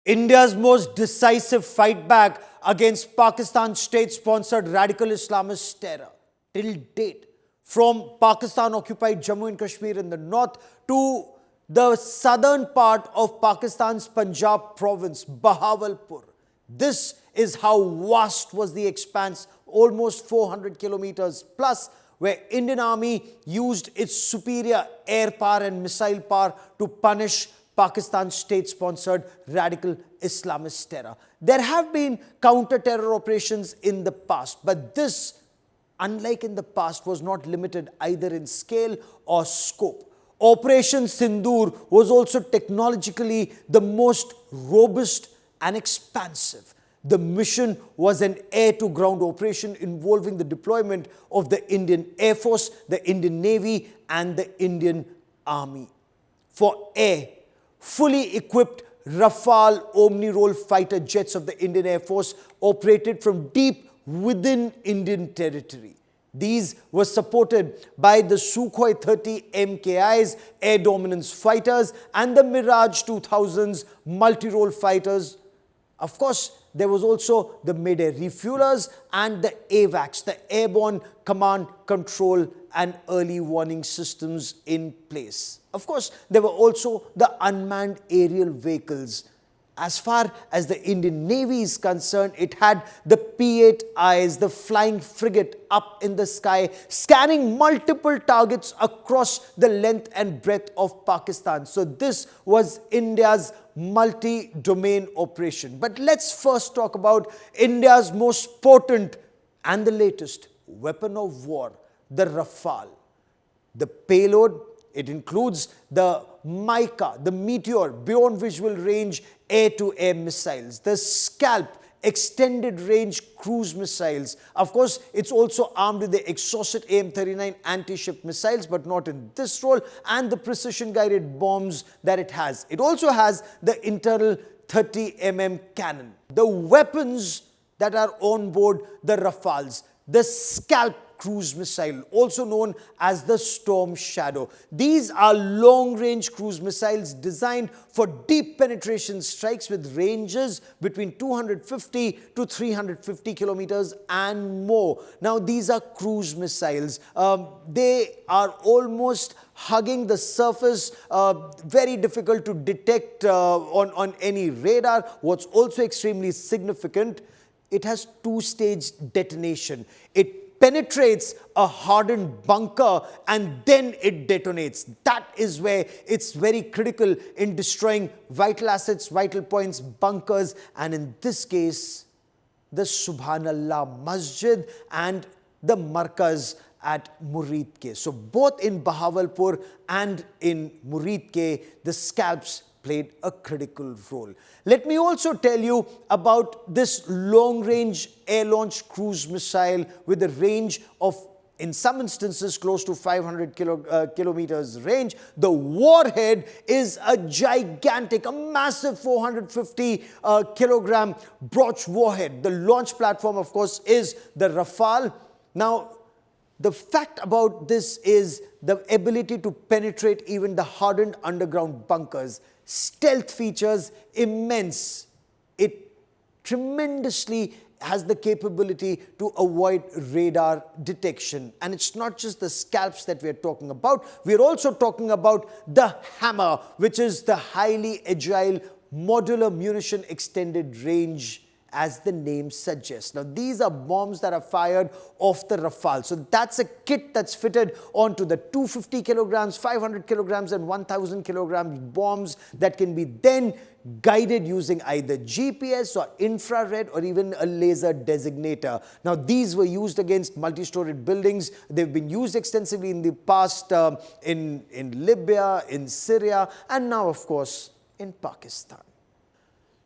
India's most decisive fight back against Pakistan's state-sponsored radical Islamist terror. Till date, from Pakistan-occupied Jammu and Kashmir in the north to the southern part of Pakistan's Punjab province, Bahawalpur. This is how vast was the expanse, almost 400 kilometers plus, where Indian Army used its superior air power and missile power to punish Pakistan's state-sponsored radical Islamist terror. There have been counter-terror operations in the past, but this, unlike in the past, was not limited either in scale or scope. Operation Sindoor was also technologically the most robust and expansive. The mission was an air-to-ground operation involving the deployment of the Indian Air Force, the Indian Navy, and the Indian Army. For air, fully equipped Rafale Omni-Role fighter jets of the Indian Air Force operated from deep within Indian territory. These were supported by the Sukhoi 30 MKIs, air dominance fighters, and the Mirage 2000s multi-role fighters. Of course, there was also the mid-air refuelers and the AWACS, the airborne command, control and early warning systems in place. Of course, there were also the unmanned aerial vehicles. As far as the Indian Navy is concerned, it had the P-8Is, the flying frigate up in the sky, scanning multiple targets across the length and breadth of Pakistan. So this was India's multi-domain operation. But let's first talk about India's most potent and the latest weapon of war, the Rafale. The payload, it includes the Mica, the Meteor, beyond visual range air-to-air missiles, the Scalp, extended range cruise missiles. Of course, it's also armed with the exocet AIM-39 anti-ship missiles, but not in this role, and the precision-guided bombs that it has. It also has the internal 30mm cannon. The weapons that are on board the Rafales, the Scalp cruise missile, also known as the Storm Shadow. These are long-range cruise missiles designed for deep penetration strikes with ranges between 250 to 350 kilometers and more. Now, these are cruise missiles. They are almost hugging the surface, very difficult to detect on any radar. What's also extremely significant, it has two-stage detonation. It penetrates a hardened bunker and then it detonates. That is where it's very critical in destroying vital assets, vital points, bunkers, and in this case, the Subhanallah Masjid and the Markaz at Muridke. So both in Bahawalpur and in Muridke, the Scalps played a critical role. Let me also tell you about this long-range air-launched cruise missile with a range of, in some instances, close to 500 kilometers range. The warhead is a gigantic, a massive 450 kilogram Broch warhead. The launch platform, of course, is the Rafale. Now, the fact about this is the ability to penetrate even the hardened underground bunkers. Stealth features immense. It tremendously has the capability to avoid radar detection. And it's not just the Scalps that we're talking about. We're also talking about the Hammer, which is the highly agile modular munition extended range, as the name suggests. Now, these are bombs that are fired off the Rafale. So that's a kit that's fitted onto the 250 kilograms, 500 kilograms, and 1,000 kilograms bombs that can be then guided using either GPS or infrared or even a laser designator. Now, these were used against multi-storied buildings. They've been used extensively in the past in Libya, in Syria, and now, of course, in Pakistan.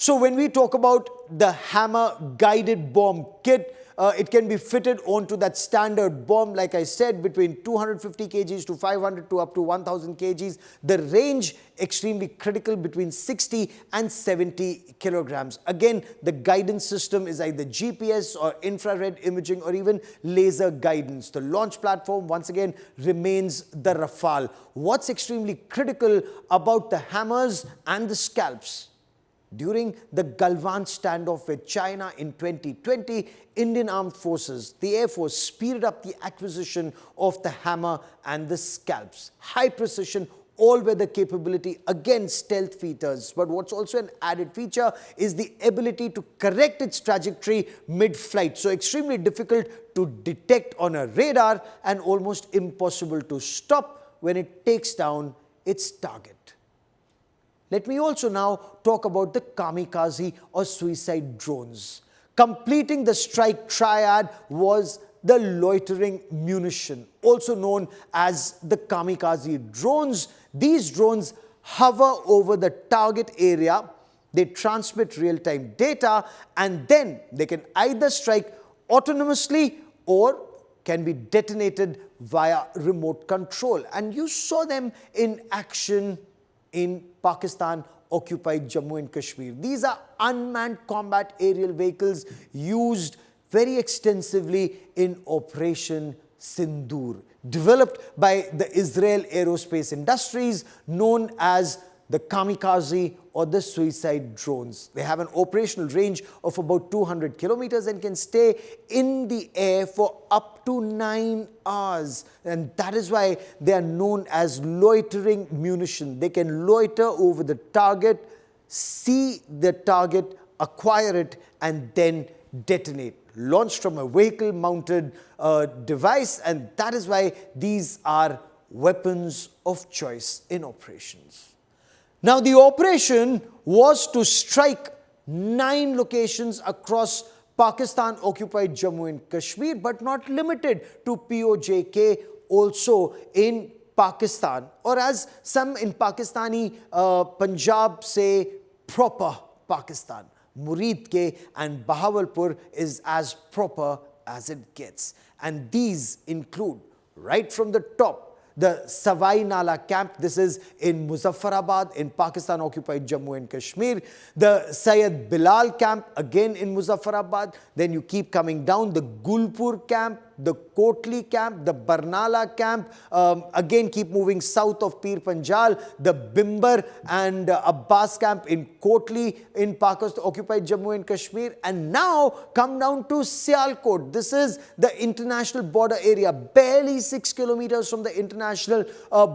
So when we talk about the Hammer guided bomb kit, it can be fitted onto that standard bomb, like I said, between 250 kgs to 500 to up to 1000 kgs. The range extremely critical, between 60 and 70 kilograms. Again, the guidance system is either GPS or infrared imaging or even laser guidance. The launch platform, once again, remains the Rafale. What's extremely critical about the Hammers and the Scalps During the Galwan standoff with China in 2020, Indian Armed Forces, the Air Force, speeded up the acquisition of the Hammer and the Scalps. High precision, all-weather capability against stealth features. But what's also an added feature is the ability to correct its trajectory mid-flight. So extremely difficult to detect on a radar and almost impossible to stop when it takes down its target. Let me also now talk about the kamikaze or suicide drones. Completing the strike triad was the loitering munition, also known as the kamikaze drones. These drones hover over the target area, they transmit real-time data, and then they can either strike autonomously or can be detonated via remote control. And you saw them in action in Pakistan-occupied Jammu and Kashmir. These are unmanned combat aerial vehicles used very extensively in Operation Sindoor, developed by the Israel Aerospace Industries, known as the kamikaze or the suicide drones. They have an operational range of about 200 kilometers and can stay in the air for up to 9 hours. And that is why they are known as loitering munition. They can loiter over the target, see the target, acquire it, and then detonate. Launched from a vehicle-mounted device, and that is why these are weapons of choice in operations. Now, the operation was to strike 9 locations across Pakistan-occupied Jammu and Kashmir, but not limited to POJK, also in Pakistan, or as some in Pakistani Punjab say, proper Pakistan. Muridke and Bahawalpur is as proper as it gets. And these include, right from the top, the Savai Nala camp. This is in Muzaffarabad in Pakistan-occupied Jammu and Kashmir. The Syed Bilal camp, again in Muzaffarabad. Then you keep coming down, the Gulpur camp, the Kotli camp, the Barnala camp, again keep moving south of Pir Panjal, the Bimbar and Abbas camp in Kotli in Pakistan-occupied Jammu and Kashmir, and now come down to Sialkot. This is the international border area. Barely 6 kilometers from the international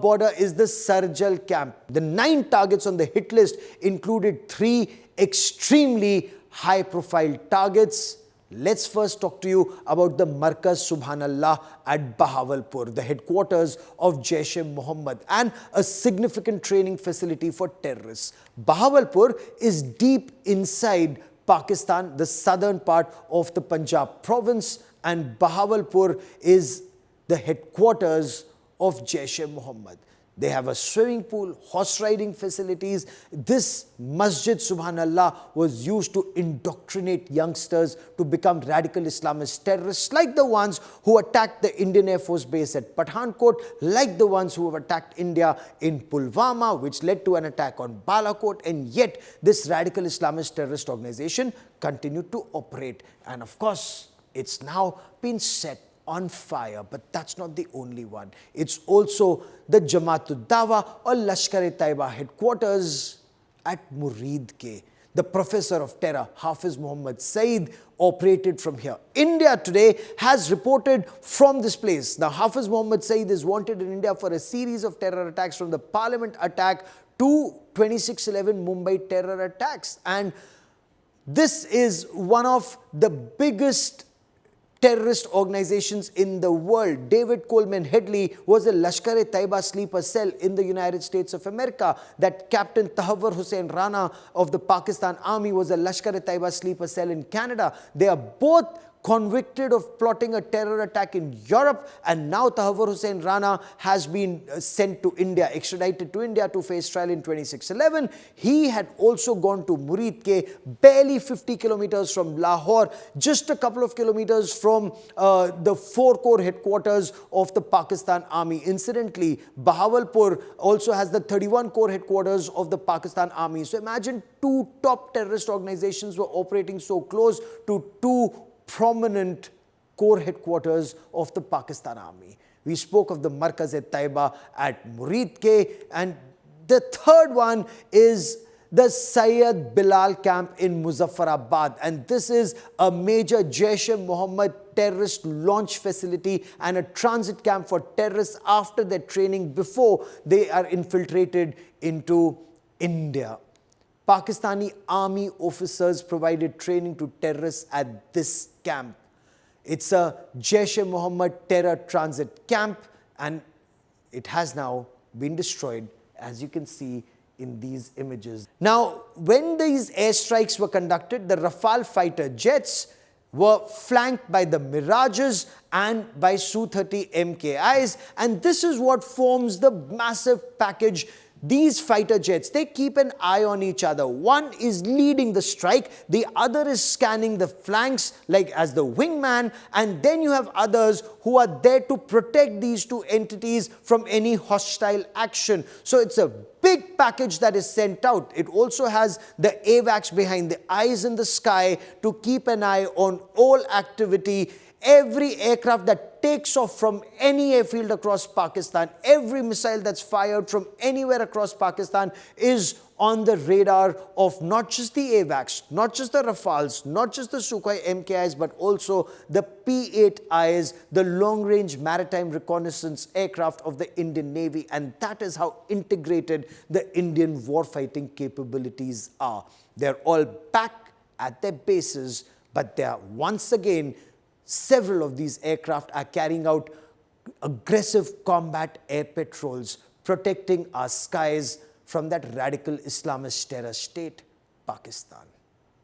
border is the Sarjal camp. The 9 targets on the hit list included 3 extremely high-profile targets. Let's first talk to you about the Markaz Subhanallah at Bahawalpur, the headquarters of Jaish-e-Muhammad and a significant training facility for terrorists. Bahawalpur is deep inside Pakistan, the southern part of the Punjab province, and Bahawalpur is the headquarters of Jaish-e-Muhammad. They have a swimming pool, horse riding facilities. This Masjid Subhanallah was used to indoctrinate youngsters to become radical Islamist terrorists, like the ones who attacked the Indian Air Force base at Pathankot, like the ones who have attacked India in Pulwama, which led to an attack on Balakot. And yet this radical Islamist terrorist organization continued to operate. And of course, it's now been set on fire. But that's not the only one. It's also the Jamaat-ud-Dawa or Lashkar-e-Taiba headquarters at Muridke. The professor of terror, Hafiz Muhammad Saeed, operated from here. India today has reported from this place. Now, Hafiz Muhammad Saeed is wanted in India for a series of terror attacks, from the Parliament attack to 26/11 Mumbai terror attacks. And this is one of the biggest terrorist organizations in the world. David Coleman Headley was a Lashkar-e-Taiba sleeper cell in the United States of America. That Captain Tahawwur Hussain Rana of the Pakistan Army was a Lashkar-e-Taiba sleeper cell in Canada. They are both convicted of plotting a terror attack in Europe, and now Tahawwur Hussain Rana has been sent to India, extradited to India to face trial in 26/11. He had also gone to Muridke, barely 50 kilometers from Lahore, just a couple of kilometers from the 4 Corps headquarters of the Pakistan Army. Incidentally, Bahawalpur also has the 31 Corps headquarters of the Pakistan Army. So imagine 2 top terrorist organizations were operating so close to 2 prominent core headquarters of the Pakistan Army. We spoke of the Markaz-e-Taiba at Muridke, and the third one is the Syed Bilal camp in Muzaffarabad, and this is a major Jaish-e-Muhammad terrorist launch facility and a transit camp for terrorists after their training before they are infiltrated into India. Pakistani army officers provided training to terrorists at this camp. It's a Jaish-e-Muhammad terror transit camp, and it has now been destroyed, as you can see in these images. Now, when these airstrikes were conducted, the Rafale fighter jets were flanked by the Mirages and by Su-30 MKIs, and this is what forms the massive package. These fighter jets, they keep an eye on each other. One is leading the strike, the other is scanning the flanks like as the wingman, and then you have others who are there to protect these two entities from any hostile action. So it's a big package that is sent out. It also has the AWACS behind the eyes in the sky to keep an eye on all activity. Every aircraft that takes off from any airfield across Pakistan, every missile that's fired from anywhere across Pakistan is on the radar of not just the AWACS, not just the Rafales, not just the Sukhoi MKIs, but also the P-8Is, the long-range maritime reconnaissance aircraft of the Indian Navy. And that is how integrated the Indian warfighting capabilities are. They're all back at their bases, but they are once again, several of these aircraft are carrying out aggressive combat air patrols, protecting our skies from that radical Islamist terror state, Pakistan.